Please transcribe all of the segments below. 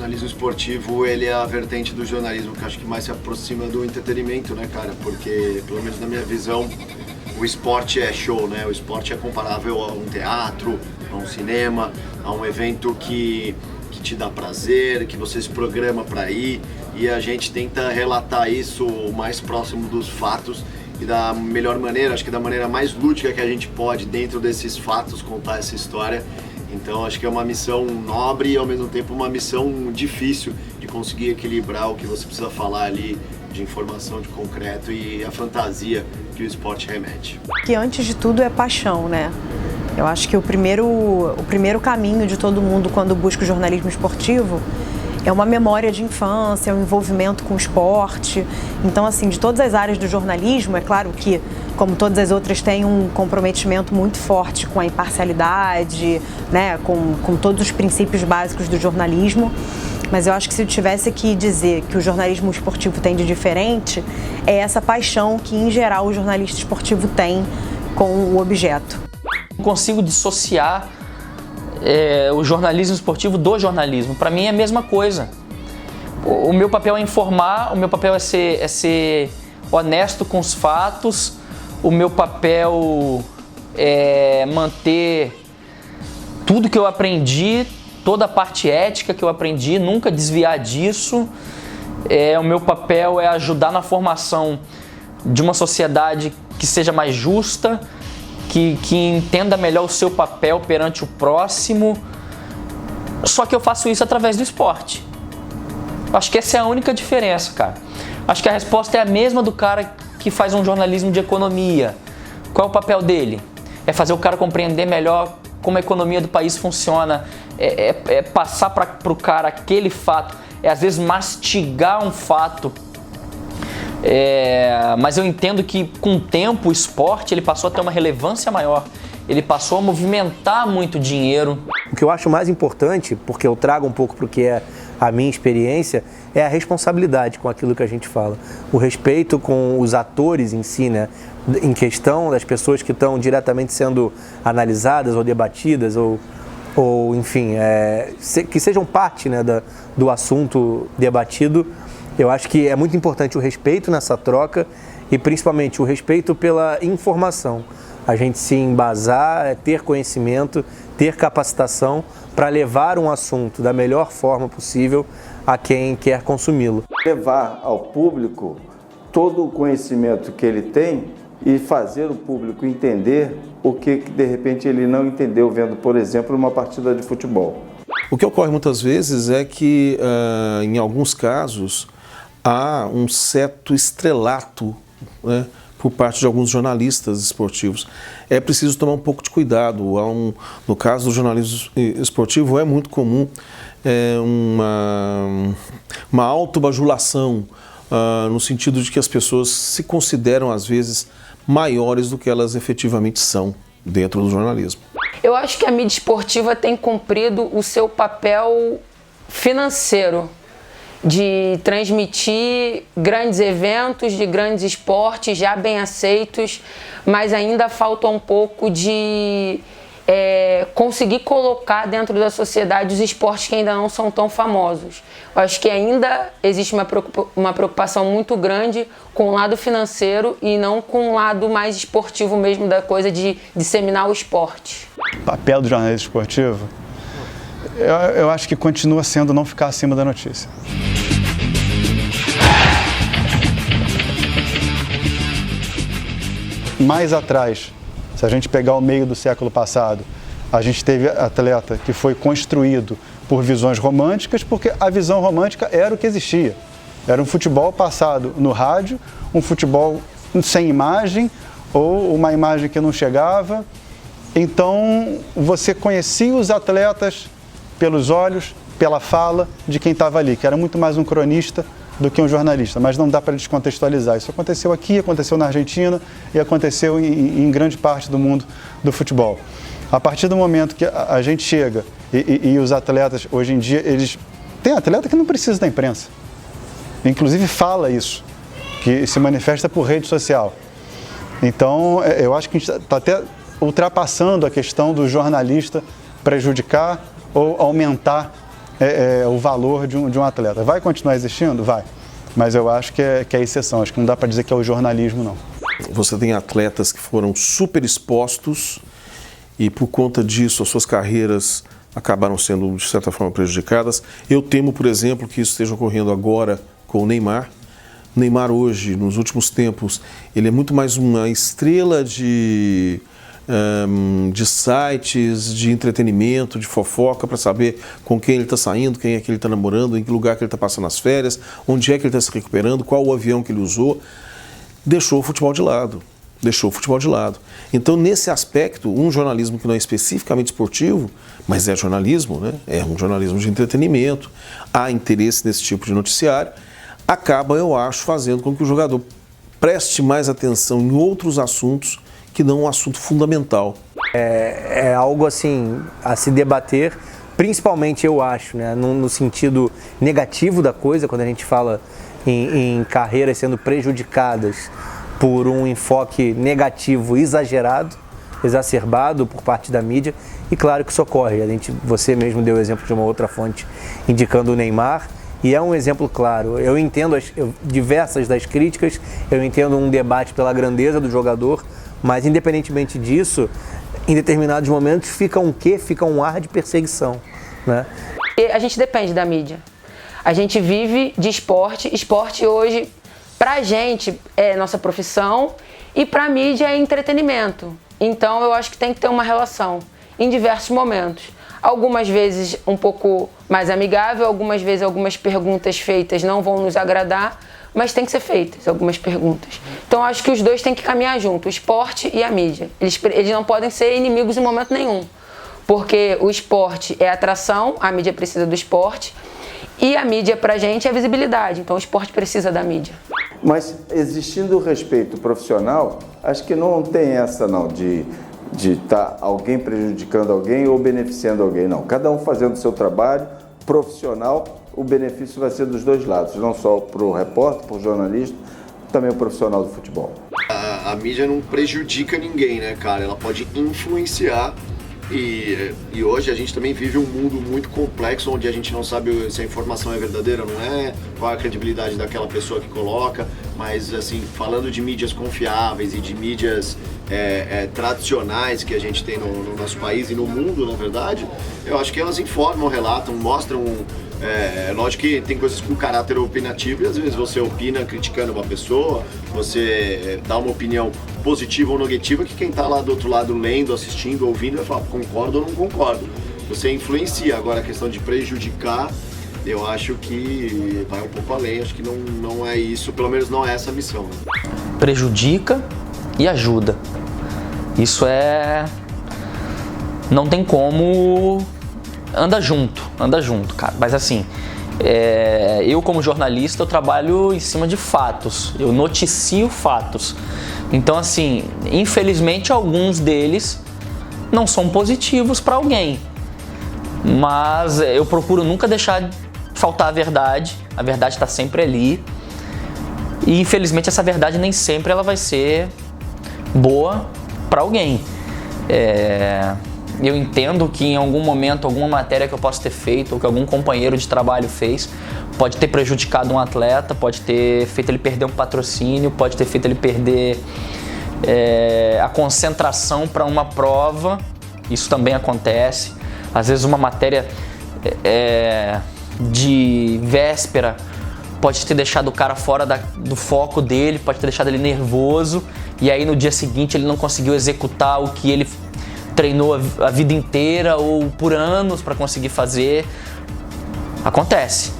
jornalismo esportivo, ele é a vertente do jornalismo que acho que mais se aproxima do entretenimento, né, cara? Porque, pelo menos na minha visão, o esporte é show, né? O esporte é comparável a um teatro, a um cinema, a um evento que te dá prazer, que você se programa para ir, e a gente tenta relatar isso o mais próximo dos fatos e da melhor maneira, acho que da maneira mais lúdica que a gente pode, dentro desses fatos, contar essa história. Então acho que é uma missão nobre e ao mesmo tempo uma missão difícil de conseguir equilibrar o que você precisa falar ali de informação, de concreto e a fantasia que o esporte remete. Que antes de tudo é paixão, né? Eu acho que o primeiro caminho de todo mundo quando busca o jornalismo esportivo é uma memória de infância, é um envolvimento com o esporte. Então, assim, de todas as áreas do jornalismo, é claro que, como todas as outras, tem um comprometimento muito forte com a imparcialidade, né, com todos os princípios básicos do jornalismo. Mas eu acho que se eu tivesse que dizer que o jornalismo esportivo tem de diferente, é essa paixão que, em geral, o jornalista esportivo tem com o objeto. Não consigo dissociar o jornalismo esportivo do jornalismo. Para mim é a mesma coisa. O meu papel é informar, o meu papel é ser honesto com os fatos, o meu papel é manter tudo que eu aprendi, toda a parte ética que eu aprendi, nunca desviar disso. O meu papel é ajudar na formação de uma sociedade que seja mais justa, que entenda melhor o seu papel perante o próximo. Só que eu faço isso através do esporte. Acho que essa é a única diferença, cara. Acho que a resposta é a mesma do cara que faz um jornalismo de economia. Qual é o papel dele? É fazer o cara compreender melhor como a economia do país funciona, é passar para o cara aquele fato, é às vezes mastigar um fato. Mas eu entendo que com o tempo o esporte ele passou a ter uma relevância maior, ele passou a movimentar muito dinheiro. O que eu acho mais importante, porque eu trago um pouco para o que é a minha experiência, é a responsabilidade com aquilo que a gente fala. O respeito com os atores em si, né? Em questão das pessoas que estão diretamente sendo analisadas ou debatidas, ou enfim, que sejam parte, né, do assunto debatido. Eu acho que é muito importante o respeito nessa troca e principalmente o respeito pela informação. A gente se embasar, ter conhecimento, ter capacitação para levar um assunto da melhor forma possível a quem quer consumi-lo. Levar ao público todo o conhecimento que ele tem e fazer o público entender o que de repente ele não entendeu vendo, por exemplo, uma partida de futebol. O que ocorre muitas vezes é que, em alguns casos, há um certo estrelato, né, por parte de alguns jornalistas esportivos. É preciso tomar um pouco de cuidado. No caso do jornalismo esportivo, é muito comum uma autobajulação, no sentido de que as pessoas se consideram, às vezes, maiores do que elas efetivamente são dentro do jornalismo. Eu acho que a mídia esportiva tem cumprido o seu papel financeiro, de transmitir grandes eventos, de grandes esportes já bem aceitos, mas ainda falta um pouco de conseguir colocar dentro da sociedade os esportes que ainda não são tão famosos. Eu acho que ainda existe uma preocupação muito grande com o lado financeiro e não com o lado mais esportivo mesmo da coisa de disseminar o esporte. O papel do jornalismo esportivo, eu acho que continua sendo não ficar acima da notícia. Mais atrás, se a gente pegar o meio do século passado, a gente teve atleta que foi construído por visões românticas, porque a visão romântica era o que existia. Era um futebol passado no rádio, um futebol sem imagem, ou uma imagem que não chegava. Então, você conhecia os atletas pelos olhos, pela fala de quem estava ali, que era muito mais um cronista do que um jornalista, mas não dá para descontextualizar. Isso aconteceu aqui, aconteceu na Argentina e aconteceu em grande parte do mundo do futebol. A partir do momento que a gente chega e os atletas, hoje em dia, tem atleta que não precisa da imprensa. Inclusive fala isso, que se manifesta por rede social. Então, eu acho que a gente está até ultrapassando a questão do jornalista prejudicar ou aumentar o valor de um atleta. Vai continuar existindo? Vai. Mas eu acho que é exceção, acho que não dá para dizer que é o jornalismo, não. Você tem atletas que foram super expostos e por conta disso as suas carreiras acabaram sendo de certa forma prejudicadas. Eu temo, por exemplo, que isso esteja ocorrendo agora com o Neymar. O Neymar hoje, nos últimos tempos, ele é muito mais uma estrela de sites, de entretenimento, de fofoca, para saber com quem ele está saindo, quem é que ele está namorando, em que lugar que ele está passando as férias, onde é que ele está se recuperando, qual o avião que ele usou. Deixou o futebol de lado. Então, nesse aspecto, um jornalismo que não é especificamente esportivo, mas é jornalismo, né? É um jornalismo de entretenimento, há interesse nesse tipo de noticiário, acaba, eu acho, fazendo com que o jogador preste mais atenção em outros assuntos que não um assunto fundamental. É algo assim a se debater, principalmente eu acho, né, no sentido negativo da coisa, quando a gente fala em carreiras sendo prejudicadas por um enfoque negativo exagerado, exacerbado por parte da mídia, e claro que isso ocorre. Você mesmo deu o exemplo de uma outra fonte indicando o Neymar, e é um exemplo claro. Eu entendo diversas das críticas, eu entendo um debate pela grandeza do jogador, mas independentemente disso, em determinados momentos fica um ar de perseguição, né? E a gente depende da mídia. A gente vive de esporte. Esporte hoje, pra gente, é nossa profissão e pra mídia é entretenimento. Então eu acho que tem que ter uma relação em diversos momentos. Algumas vezes um pouco mais amigável, algumas vezes algumas perguntas feitas não vão nos agradar, mas tem que ser feitas algumas perguntas. Então eu acho que os dois têm que caminhar junto, o esporte e a mídia. Eles não podem ser inimigos em momento nenhum, porque o esporte é atração, a mídia precisa do esporte, e a mídia pra gente é visibilidade, então o esporte precisa da mídia. Mas existindo o respeito profissional, acho que não tem essa não, de estar alguém prejudicando alguém ou beneficiando alguém, não. Cada um fazendo o seu trabalho profissional, o benefício vai ser dos dois lados, não só para o repórter, para o jornalista, também o profissional do futebol. A mídia não prejudica ninguém, né, cara? Ela pode influenciar e hoje a gente também vive um mundo muito complexo onde a gente não sabe se a informação é verdadeira ou não é, qual é a credibilidade daquela pessoa que coloca, mas assim, falando de mídias confiáveis e de mídias tradicionais que a gente tem no nosso país e no mundo, na verdade, eu acho que elas informam, relatam, mostram. Lógico que tem coisas com caráter opinativo e às vezes você opina criticando uma pessoa, você dá uma opinião positiva ou negativa que quem está lá do outro lado lendo, assistindo, ouvindo vai falar concordo ou não concordo. Você influencia. Agora a questão de prejudicar, eu acho que vai um pouco além, acho que não é isso, pelo menos não é essa a missão. Né? Prejudica e ajuda. Isso não tem como. Anda junto, cara. Mas assim, eu como jornalista, eu trabalho em cima de fatos. Eu noticio fatos. Então assim, infelizmente alguns deles não são positivos para alguém. Mas eu procuro nunca deixar faltar a verdade. A verdade está sempre ali. E infelizmente essa verdade nem sempre ela vai ser boa para alguém. Eu entendo que em algum momento, alguma matéria que eu possa ter feito ou que algum companheiro de trabalho fez pode ter prejudicado um atleta, pode ter feito ele perder um patrocínio, pode ter feito ele perder a concentração para uma prova. Isso também acontece. Às vezes uma matéria de véspera pode ter deixado o cara fora do foco dele, pode ter deixado ele nervoso e aí no dia seguinte ele não conseguiu executar o que ele treinou a vida inteira ou por anos para conseguir fazer. Acontece.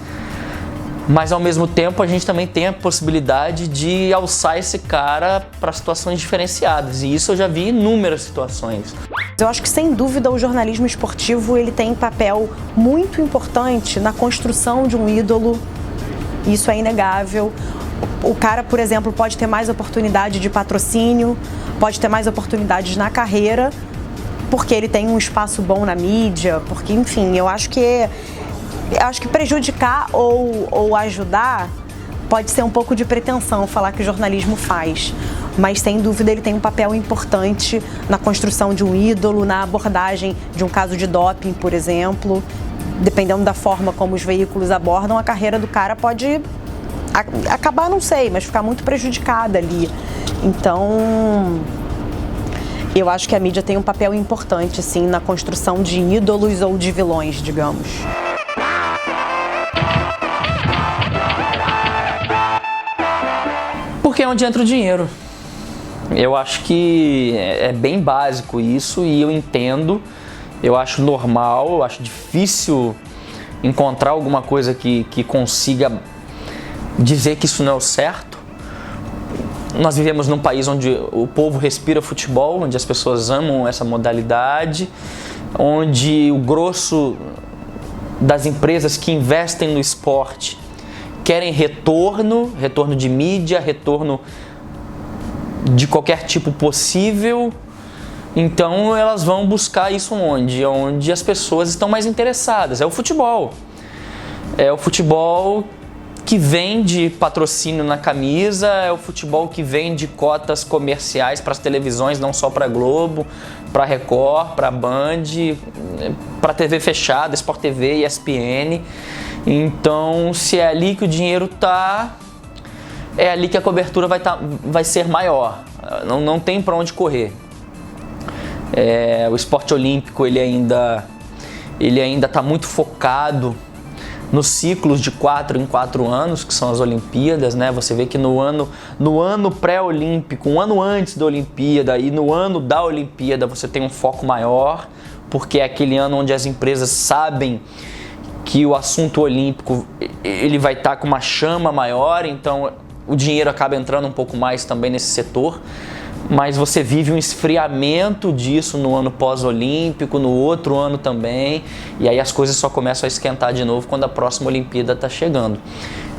Mas ao mesmo tempo a gente também tem a possibilidade de alçar esse cara para situações diferenciadas. E isso eu já vi em inúmeras situações. Eu acho que sem dúvida o jornalismo esportivo ele tem papel muito importante na construção de um ídolo. Isso é inegável. O cara, por exemplo, pode ter mais oportunidade de patrocínio, pode ter mais oportunidades na carreira, porque ele tem um espaço bom na mídia, porque, enfim, eu acho que prejudicar ou ajudar pode ser um pouco de pretensão falar que o jornalismo faz, mas sem dúvida ele tem um papel importante na construção de um ídolo, na abordagem de um caso de doping, por exemplo. dependendo da forma como os veículos abordam, a carreira do cara pode acabar, não sei, mas ficar muito prejudicada ali. Então, eu acho que a mídia tem um papel importante, sim, na construção de ídolos ou de vilões, digamos. Porque é onde entra o dinheiro. Eu acho que é bem básico isso e eu entendo, eu acho normal, eu acho difícil encontrar alguma coisa que consiga dizer que isso não é o certo. Nós vivemos num país onde o povo respira futebol, onde as pessoas amam essa modalidade, onde o grosso das empresas que investem no esporte querem retorno de mídia, retorno de qualquer tipo possível. Então elas vão buscar isso onde as pessoas estão mais interessadas. É o futebol. É o futebol que vende patrocínio na camisa, é o futebol que vende cotas comerciais para as televisões, não só para a Globo, para a Record, para a Band, para a TV fechada, Sport TV, ESPN. Então, se é ali que o dinheiro está, é ali que a cobertura vai ser maior. Não tem para onde correr. O esporte olímpico ele ainda está muito focado nos ciclos de 4 em 4 anos, que são as Olimpíadas, né? Você vê que no ano pré-olímpico, um ano antes da Olimpíada e no ano da Olimpíada você tem um foco maior, porque é aquele ano onde as empresas sabem que o assunto olímpico ele vai estar com uma chama maior, então o dinheiro acaba entrando um pouco mais também nesse setor. Mas você vive um esfriamento disso no ano pós-olímpico, no outro ano também, e aí as coisas só começam a esquentar de novo quando a próxima Olimpíada está chegando.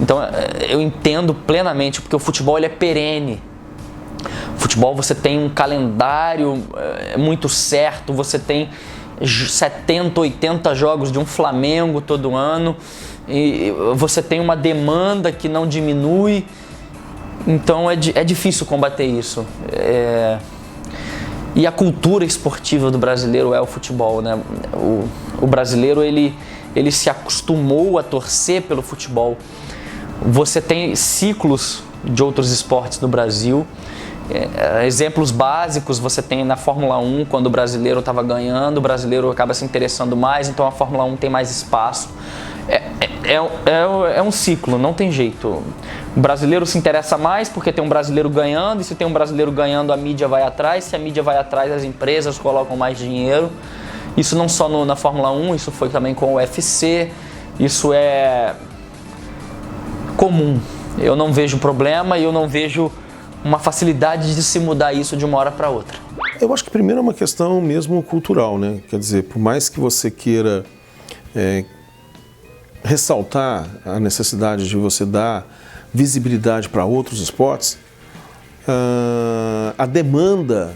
Então eu entendo plenamente, porque o futebol ele é perene. O futebol você tem um calendário muito certo, você tem 70, 80 jogos de um Flamengo todo ano, e você tem uma demanda que não diminui. Então é difícil combater isso. E a cultura esportiva do brasileiro é o futebol, né? O brasileiro ele se acostumou a torcer pelo futebol. Você tem ciclos de outros esportes no Brasil. Exemplos básicos você tem na Fórmula 1, quando o brasileiro estava ganhando, o brasileiro acaba se interessando mais, então a Fórmula 1 tem mais espaço. É um ciclo, não tem jeito. O brasileiro se interessa mais porque tem um brasileiro ganhando, e se tem um brasileiro ganhando, a mídia vai atrás. Se a mídia vai atrás, as empresas colocam mais dinheiro. Isso não só na Fórmula 1, isso foi também com o UFC. Isso é comum. Eu não vejo problema e eu não vejo uma facilidade de se mudar isso de uma hora para outra. Eu acho que primeiro é uma questão mesmo cultural, né? Quer dizer, por mais que você queira ressaltar a necessidade de você dar visibilidade para outros esportes, a demanda,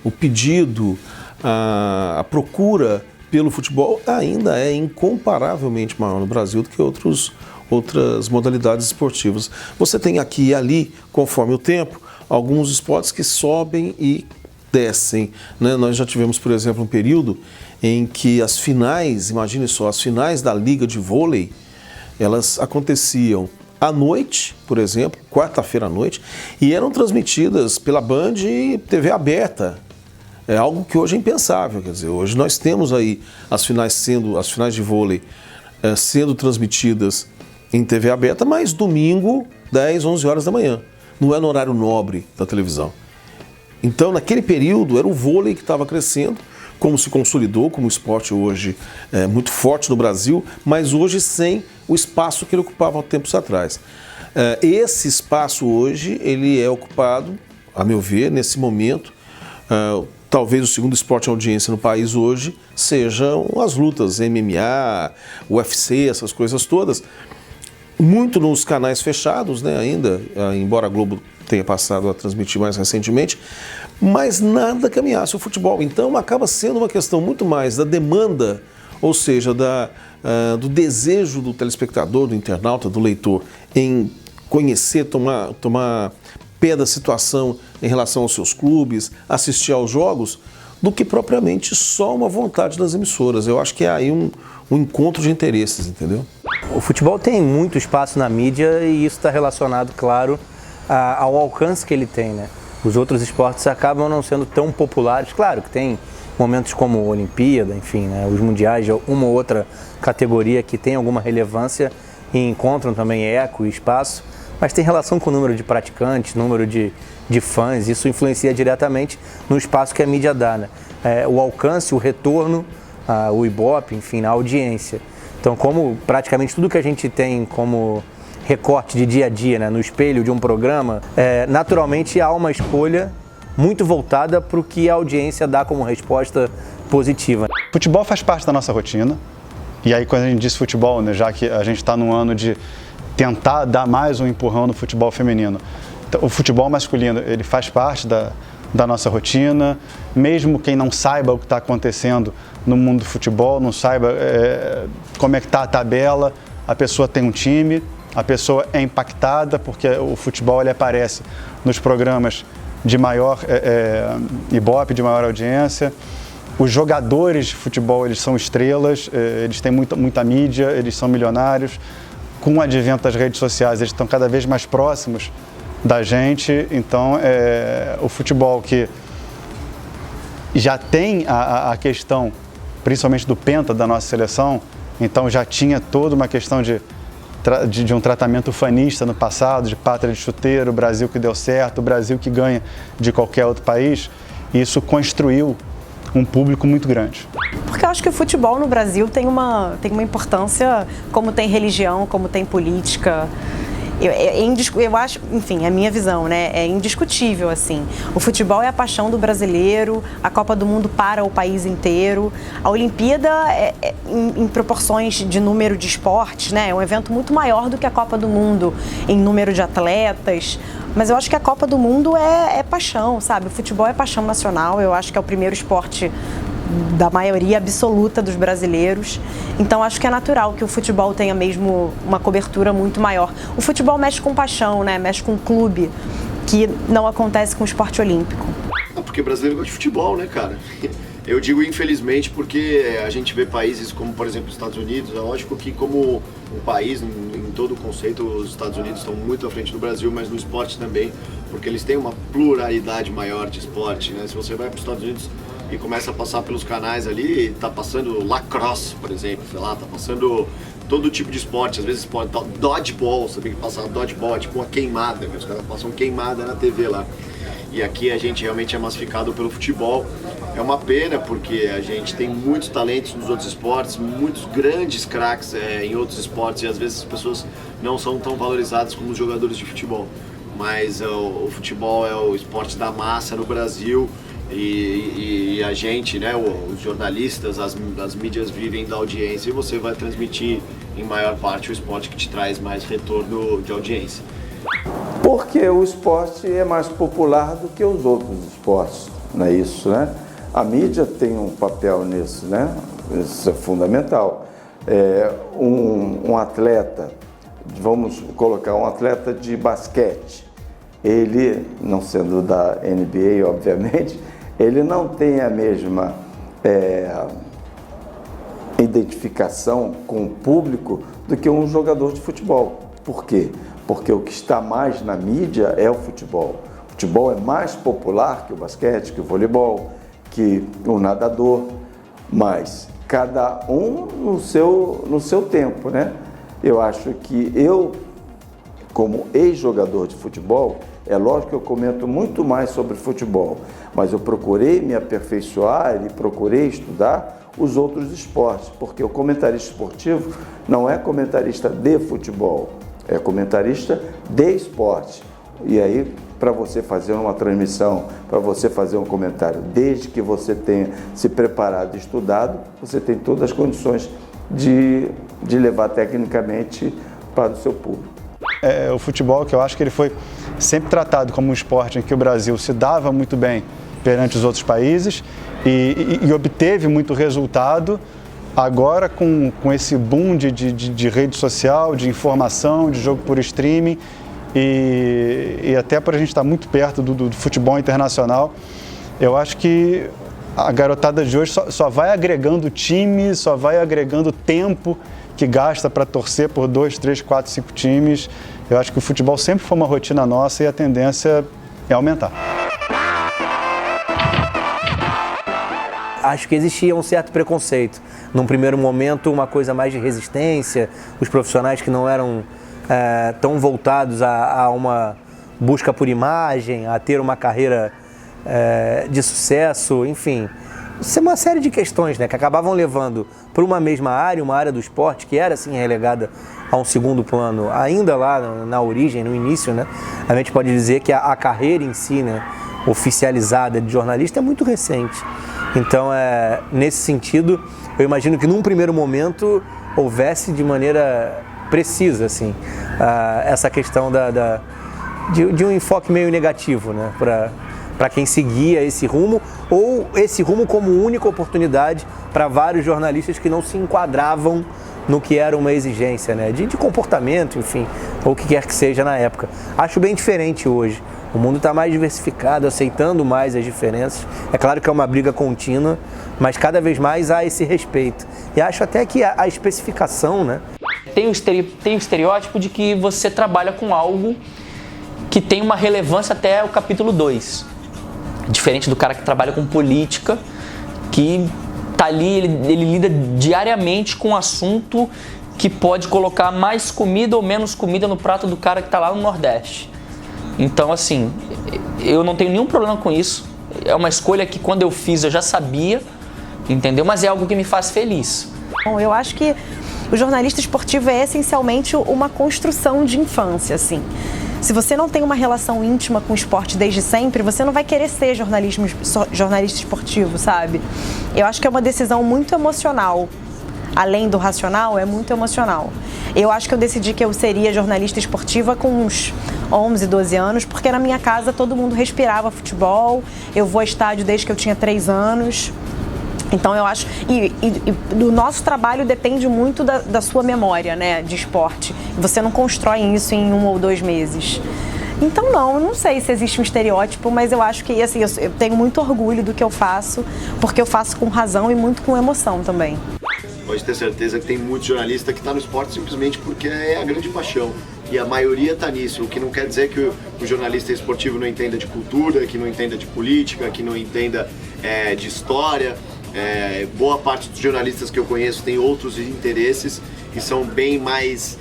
o pedido, a procura pelo futebol ainda é incomparavelmente maior no Brasil do que outras modalidades esportivas. Você tem aqui e ali, conforme o tempo, alguns esportes que sobem e descem, né? Nós já tivemos, por exemplo, um período em que as finais, imagine só, as finais da Liga de Vôlei, elas aconteciam à noite, por exemplo, quarta-feira à noite, e eram transmitidas pela Band e TV aberta. É algo que hoje é impensável, quer dizer, hoje nós temos aí as finais de vôlei sendo transmitidas em TV aberta, mas domingo, 10, 11 horas da manhã. Não é no horário nobre da televisão. Então, naquele período, era o vôlei que estava crescendo, como se consolidou como esporte hoje muito forte no Brasil, mas hoje sem o espaço que ele ocupava há tempos atrás. Esse espaço hoje, ele é ocupado, a meu ver, nesse momento, talvez o segundo esporte em audiência no país hoje sejam as lutas MMA, UFC, essas coisas todas. Muito nos canais fechados, né, ainda, embora a Globo tenha passado a transmitir mais recentemente, mas nada que ameace o futebol. Então acaba sendo uma questão muito mais da demanda, ou seja, do desejo do telespectador, do internauta, do leitor em conhecer, tomar pé da situação em relação aos seus clubes, assistir aos jogos, do que propriamente só uma vontade das emissoras. Eu acho que é aí um encontro de interesses, entendeu? O futebol tem muito espaço na mídia e isso está relacionado, claro, ao alcance que ele tem, né? Os outros esportes acabam não sendo tão populares. Claro que tem momentos como a Olimpíada, enfim, né? Os mundiais, uma ou outra categoria que tem alguma relevância e encontram também eco e espaço, mas tem relação com o número de praticantes, número de fãs, isso influencia diretamente no espaço que a mídia dá, né? O alcance, o retorno, o Ibope, enfim, a audiência. Então, como praticamente tudo que a gente tem como recorte de dia a dia, né, no espelho de um programa, naturalmente há uma escolha muito voltada para o que a audiência dá como resposta positiva. Futebol faz parte da nossa rotina, e aí quando a gente diz futebol, né, já que a gente está num ano de tentar dar mais um empurrão no futebol feminino, então, o futebol masculino ele faz parte da nossa rotina, mesmo quem não saiba o que está acontecendo no mundo do futebol, não saiba como é que está a tabela, a pessoa tem um time, a pessoa é impactada porque o futebol ele aparece nos programas de maior Ibope, de maior audiência. Os jogadores de futebol eles são estrelas, eles têm muita mídia, eles são milionários. Com o advento das redes sociais, eles estão cada vez mais próximos da gente. Então, o futebol que já tem a questão, principalmente do penta da nossa seleção, então já tinha toda uma questão de um tratamento fanista no passado, de pátria de chuteiro, o Brasil que deu certo, o Brasil que ganha de qualquer outro país, e isso construiu um público muito grande. Porque eu acho que o futebol no Brasil tem uma importância, como tem religião, como tem política. Eu acho, enfim, é a minha visão, né? É indiscutível, assim. O futebol é a paixão do brasileiro, a Copa do Mundo para o país inteiro. A Olimpíada, em proporções de número de esportes, né? É um evento muito maior do que a Copa do Mundo em número de atletas. Mas eu acho que a Copa do Mundo é paixão, sabe? O futebol é paixão nacional. Eu acho que é o primeiro esporte da maioria absoluta dos brasileiros. Então acho que é natural que o futebol tenha mesmo uma cobertura muito maior. O futebol mexe com paixão, né? Mexe com clube, que não acontece com o esporte olímpico. Porque brasileiro gosta de futebol, né, cara? Eu digo infelizmente porque a gente vê países como, por exemplo, os Estados Unidos. É lógico que como um país, em todo o conceito, os Estados Unidos estão muito à frente do Brasil, mas no esporte também, porque eles têm uma pluralidade maior de esporte, né? Se você vai para os Estados Unidos e começa a passar pelos canais ali, tá passando lacrosse, por exemplo, sei lá, tá passando todo tipo de esporte, às vezes dodgeball, você tem que passar dodgeball, é tipo uma queimada, os caras passam queimada na TV lá. E aqui a gente realmente é massificado pelo futebol. É uma pena porque a gente tem muitos talentos nos outros esportes, muitos grandes craques em outros esportes e às vezes as pessoas não são tão valorizadas como os jogadores de futebol. Mas o futebol é o esporte da massa no Brasil. E a gente, né, os jornalistas, as mídias vivem da audiência e você vai transmitir em maior parte o esporte que te traz mais retorno de audiência. Porque o esporte é mais popular do que os outros esportes, não é isso, né? A mídia tem um papel nisso, né? Isso é fundamental. Um atleta, vamos colocar um atleta de basquete, ele, não sendo da NBA, obviamente, ele não tem a mesma identificação com o público do que um jogador de futebol. Por quê? Porque o que está mais na mídia é o futebol. O futebol é mais popular que o basquete, que o voleibol, que o nadador, mas cada um no seu tempo, né? Eu acho que eu, como ex-jogador de futebol, é lógico que eu comento muito mais sobre futebol, mas eu procurei me aperfeiçoar e procurei estudar os outros esportes, porque o comentarista esportivo não é comentarista de futebol, é comentarista de esporte. E aí, para você fazer uma transmissão, para você fazer um comentário, desde que você tenha se preparado e estudado, você tem todas as condições de levar tecnicamente para o seu público. O futebol, que eu acho que ele foi sempre tratado como um esporte em que o Brasil se dava muito bem perante os outros países e obteve muito resultado. Agora, com esse boom de rede social, de informação, de jogo por streaming e até por a gente estar muito perto do futebol internacional, eu acho que a garotada de hoje só vai agregando time, só vai agregando tempo que gasta para torcer por 2, 3, 4, 5 times. Eu acho que o futebol sempre foi uma rotina nossa e a tendência é aumentar. Acho que existia um certo preconceito. Num primeiro momento, uma coisa mais de resistência, os profissionais que não eram tão voltados a uma busca por imagem, a ter uma carreira de sucesso, enfim. Isso é uma série de questões, né, que acabavam levando para uma mesma área, uma área do esporte que era assim relegada a um segundo plano, ainda lá na origem, no início, né, a gente pode dizer que a carreira em si, né, oficializada de jornalista é muito recente. Então, nesse sentido, eu imagino que num primeiro momento houvesse de maneira precisa, assim, essa questão de um enfoque meio negativo, né, para quem seguia esse rumo, ou esse rumo como única oportunidade para vários jornalistas que não se enquadravam no que era uma exigência, né, de comportamento, enfim, ou o que quer que seja na época. Acho bem diferente hoje. O mundo está mais diversificado, aceitando mais as diferenças. É claro que é uma briga contínua, mas cada vez mais há esse respeito. E acho até que a especificação, né? Tem o estereótipo de que você trabalha com algo que tem uma relevância até o capítulo 2. Diferente do cara que trabalha com política, que tá ali, ele lida diariamente com um assunto que pode colocar mais comida ou menos comida no prato do cara que está lá no Nordeste. Então, assim, eu não tenho nenhum problema com isso. É uma escolha que quando eu fiz eu já sabia, entendeu? Mas é algo que me faz feliz. Bom, eu acho que o jornalista esportivo é essencialmente uma construção de infância, assim. Se você não tem uma relação íntima com o esporte desde sempre, você não vai querer ser jornalista esportivo, sabe? Eu acho que é uma decisão muito emocional. Além do racional, é muito emocional. Eu acho que eu decidi que eu seria jornalista esportiva com uns 11, 12 anos, porque na minha casa todo mundo respirava futebol, eu vou a estádio desde que eu tinha 3 anos. Então eu acho, e do nosso trabalho depende muito da sua memória, né, de esporte. Você não constrói isso em 1 ou 2 meses. Então eu não sei se existe um estereótipo, mas eu acho que assim, eu tenho muito orgulho do que eu faço, porque eu faço com razão e muito com emoção também. Pode ter certeza que tem muito jornalista que está no esporte simplesmente porque é a grande paixão. E a maioria está nisso, o que não quer dizer que o jornalista esportivo não entenda de cultura, que não entenda de política, que não entenda de história. Boa parte dos jornalistas que eu conheço tem outros interesses e são bem mais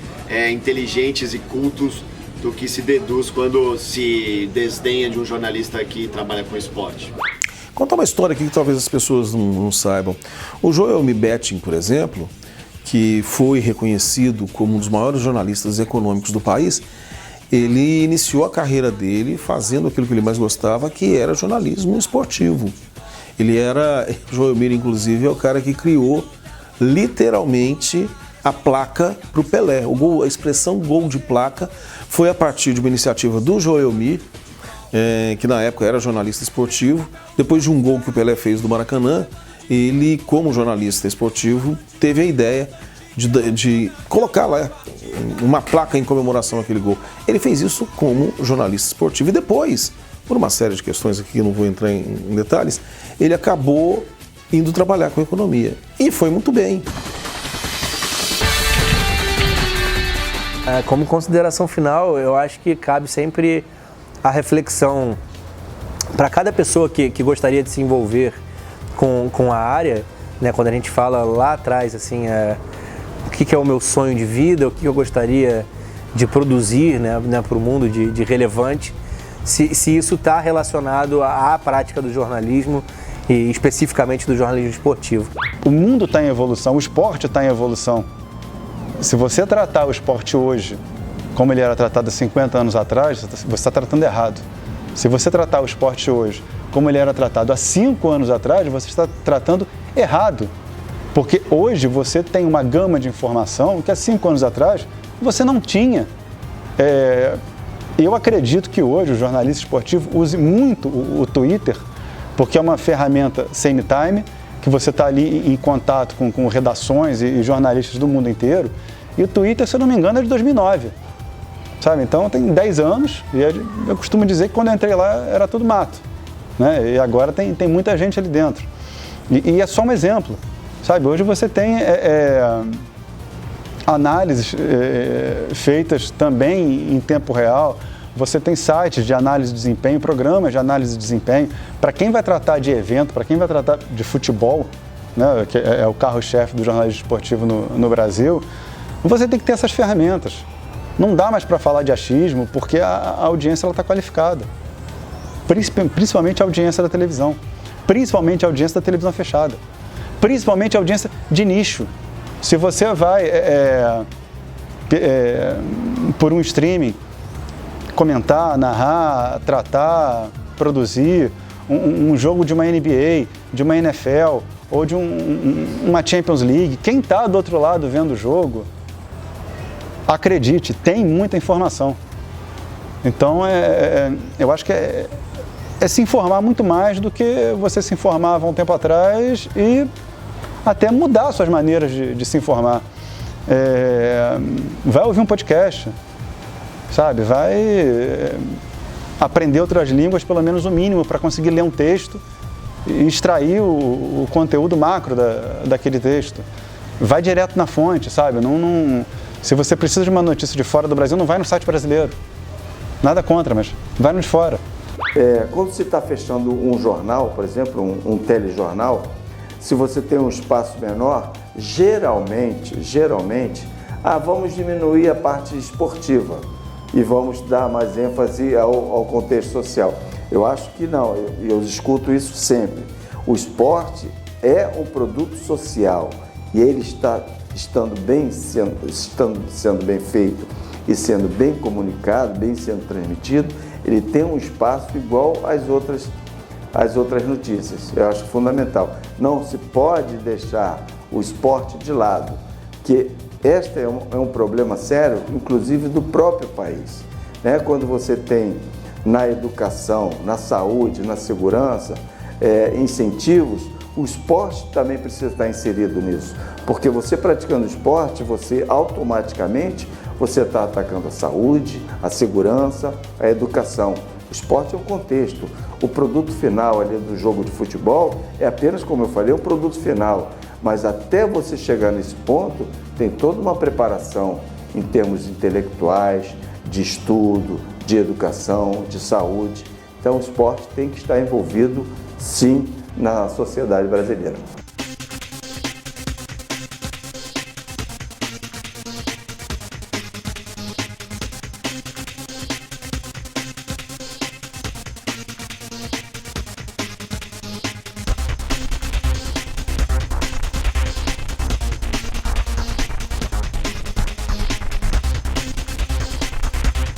inteligentes e cultos do que se deduz quando se desdenha de um jornalista que trabalha com esporte. Contar uma história aqui que talvez as pessoas não saibam. O Joelmir Betting, por exemplo, que foi reconhecido como um dos maiores jornalistas econômicos do país, ele iniciou a carreira dele fazendo aquilo que ele mais gostava, que era jornalismo esportivo. Joelmir, inclusive, é o cara que criou literalmente a placa para o Pelé. A expressão gol de placa foi a partir de uma iniciativa do Joelmir, que na época era jornalista esportivo. Depois de um gol que o Pelé fez do Maracanã, ele, como jornalista esportivo, teve a ideia de colocar lá uma placa em comemoração àquele gol. Ele fez isso como jornalista esportivo e depois, por uma série de questões aqui que eu não vou entrar em detalhes, ele acabou indo trabalhar com economia e foi muito bem. Como consideração final, eu acho que cabe sempre a reflexão para cada pessoa que gostaria de se envolver com a área, né, quando a gente fala lá atrás, assim, o que é o meu sonho de vida, o que eu gostaria de produzir, né, para o mundo de relevante, se isso está relacionado à prática do jornalismo e especificamente do jornalismo esportivo. O mundo está em evolução, o esporte está em evolução. Se você tratar o esporte hoje como ele era tratado há 50 anos atrás, você está tratando errado. Se você tratar o esporte hoje como ele era tratado há 5 anos atrás, você está tratando errado. Porque hoje você tem uma gama de informação que há 5 anos atrás você não tinha. Eu acredito que hoje o jornalista esportivo use muito o Twitter, porque é uma ferramenta same-time, que você está ali em contato com redações e jornalistas do mundo inteiro. E o Twitter, se eu não me engano, é de 2009. Sabe? Então tem 10 anos e eu costumo dizer que quando eu entrei lá era tudo mato, né? E agora tem muita gente ali dentro. E é só um exemplo, sabe? Hoje você tem análises feitas também em tempo real, você tem sites de análise de desempenho, programas de análise de desempenho. Para quem vai tratar de evento, para quem vai tratar de futebol, né, que é o carro-chefe do jornalismo esportivo no Brasil, você tem que ter essas ferramentas. Não dá mais para falar de achismo, porque a audiência está qualificada. Principalmente a audiência da televisão. Principalmente a audiência da televisão fechada. Principalmente a audiência de nicho. Se você vai por um streaming comentar, narrar, tratar, produzir um jogo de uma NBA, de uma NFL ou de uma Champions League, quem está do outro lado vendo o jogo, acredite, tem muita informação. Então, eu acho que é se informar muito mais do que você se informava um tempo atrás e até mudar suas maneiras de se informar. Vai ouvir um podcast, sabe? Vai aprender outras línguas, pelo menos o mínimo, para conseguir ler um texto e extrair o conteúdo macro daquele texto. Vai direto na fonte, sabe? Se você precisa de uma notícia de fora do Brasil, não vai no site brasileiro. Nada contra, mas vai no de fora. Quando você está fechando um jornal, por exemplo, um telejornal, se você tem um espaço menor, geralmente, vamos diminuir a parte esportiva e vamos dar mais ênfase ao contexto social. Eu acho que não, eu escuto isso sempre. O esporte é um produto social e ele estando sendo bem feito e sendo bem comunicado, bem sendo transmitido, ele tem um espaço igual às outras notícias. Eu acho fundamental. Não se pode deixar o esporte de lado, que este é um problema sério, inclusive do próprio país, né? Quando você tem na educação, na saúde, na segurança, incentivos, o esporte também precisa estar inserido nisso, porque você praticando esporte, você automaticamente está atacando a saúde, a segurança, a educação. O esporte é um contexto. O produto final ali do jogo de futebol é apenas, como eu falei, um produto final. Mas até você chegar nesse ponto, tem toda uma preparação em termos intelectuais, de estudo, de educação, de saúde. Então o esporte tem que estar envolvido, sim, na sociedade brasileira.